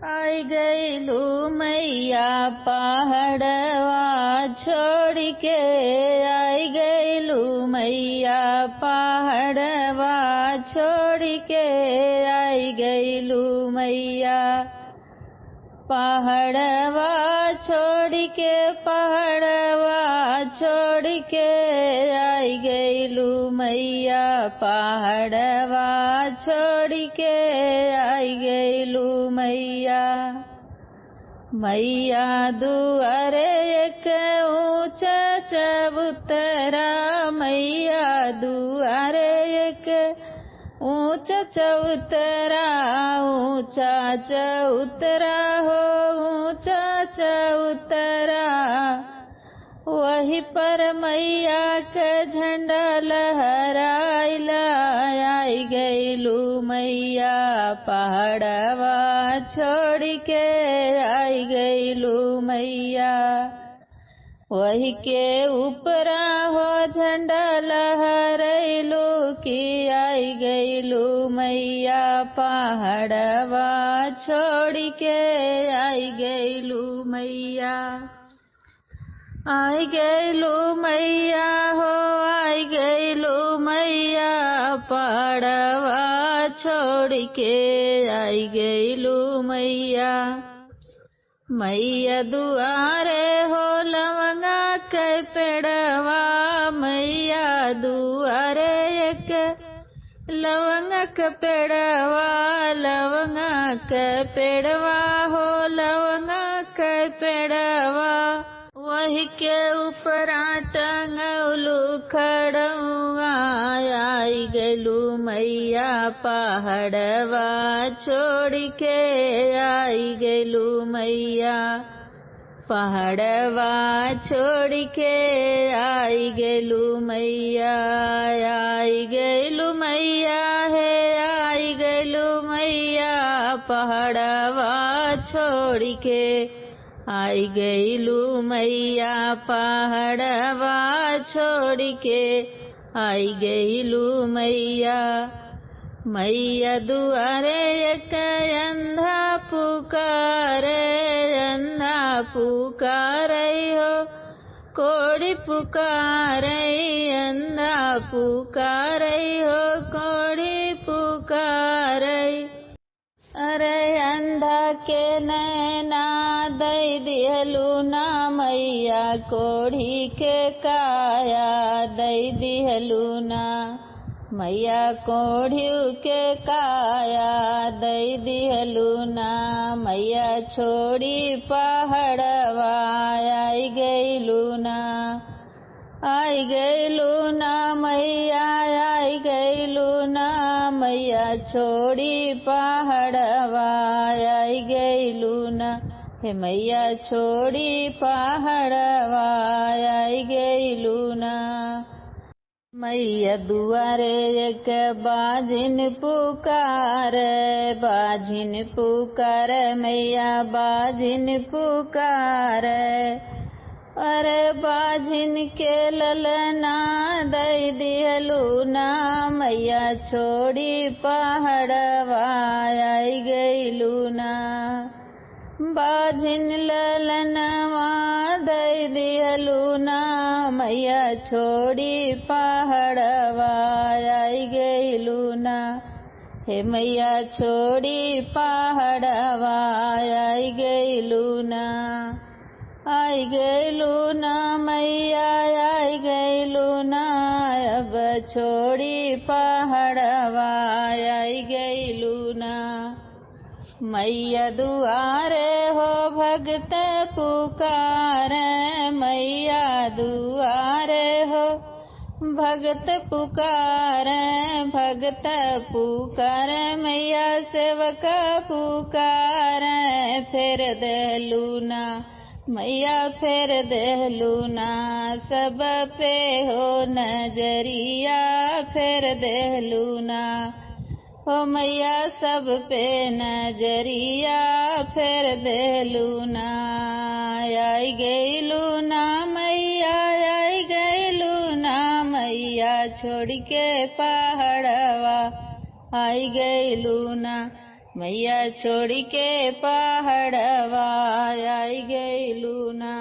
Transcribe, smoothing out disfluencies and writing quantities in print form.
आई गईलू मैया पहाड़वा छोड़ के, आई गईलू मैया पहाड़वा छोड़ के, आई गईलू मैया पहाड़वा छोड़ के, पहाड़वा छोड़ के, आई गईलू मैया पहाड़वा छोड़ के, आई गईलू मैया। मैया दुआरे एक ऊंचा चबूतरा, मैया दुआरे एक ऊंचा चबूतरा, ऊंचा चबूतरा हो ऊंचा चबूतरा, वही पर मैया के झंडा लहराइला, आई गईलू मैया पहाड़वा छोड़ के, आई गईलू मैया। वही के ऊपरा हो झंडा लहरैलू की, आई गईलू मैया पहाड़वा छोड़ के, आई गईलू मैया। आई गईलू मैया हो आई गईलू मैया पहाड़वा छोड़ के, आई गईलू मैया। मैया दुआरे हो लवंगा के पेड़वा, मैया दुआरे एक लवंगा के पेड़वा, लवंगा के पेड़वा हो लवंगा के पेड़वा, वही के ऊपर टंगलू खड़ुआ, आई गईलू मैया पहाड़वा छोड़ के, आई गईलू मैया पहाड़वा छोड़ के, आई गईलू मैया। आई गईलू मैया है आई गईलू मैया पहाड़वा छोड़ के, आई गईलू मैया पहाड़वा छोड़ के, आई गईलू मैया। मैया दुआरे एक अंधा पुकारे, अंधा पुकारे हो कोड़ी पुकारे, अंधा पुकारे हो कोड़ी पुकारे। अरे अंधा के नैना दई दिहलू ना मैया, कोढ़ी के काया दई दिहलू ना मैया, कोढ़ियू के काया दई दिहलू ना मैया। छोड़ी पहाड़वा आई गईलू ना, आई गईलू ना मैया, आई गईलू ना मैया। छोड़ी पहाड़वा आई गईलू ना, हे मैया छोड़ी पहाड़वा आई गईलू ना। मैया दुआरे एक बाजिन पुकार, बाजिन पुकार मैया बाजिन पुकार। अरे बाजिन के ललना दई दिहलू ना मैया, छोड़ी पहाड़वा आई गईलू ना। बाजिन ललनवा दई दिहलू ना मैया, छोड़ी पहाड़वा आई गईलू ना, हे मैया छोड़ी पहाड़वा आई गईलू ना। आई गईलू ना मैया आई गईलू ना, अब छोड़ी पहाड़वा आई गईलू ना। मैया दुआरे हो भगत पुकार, मैया दुआरे हो भगत पुकार, भगत पुकार मैया सेवक पुकार। फेर दहलू ना मैया फेर दहलू ना, सब पे हो नजरिया फेर दहलू ना, हो मैया सब पे नजरिया फेर दहलू ना। आई गईलू ना मैया आई गईलू ना मैया, छोड़ के पहाड़वा आई गईलू ना मैया छोड़ी के पहाड़वा आई गईलू ना।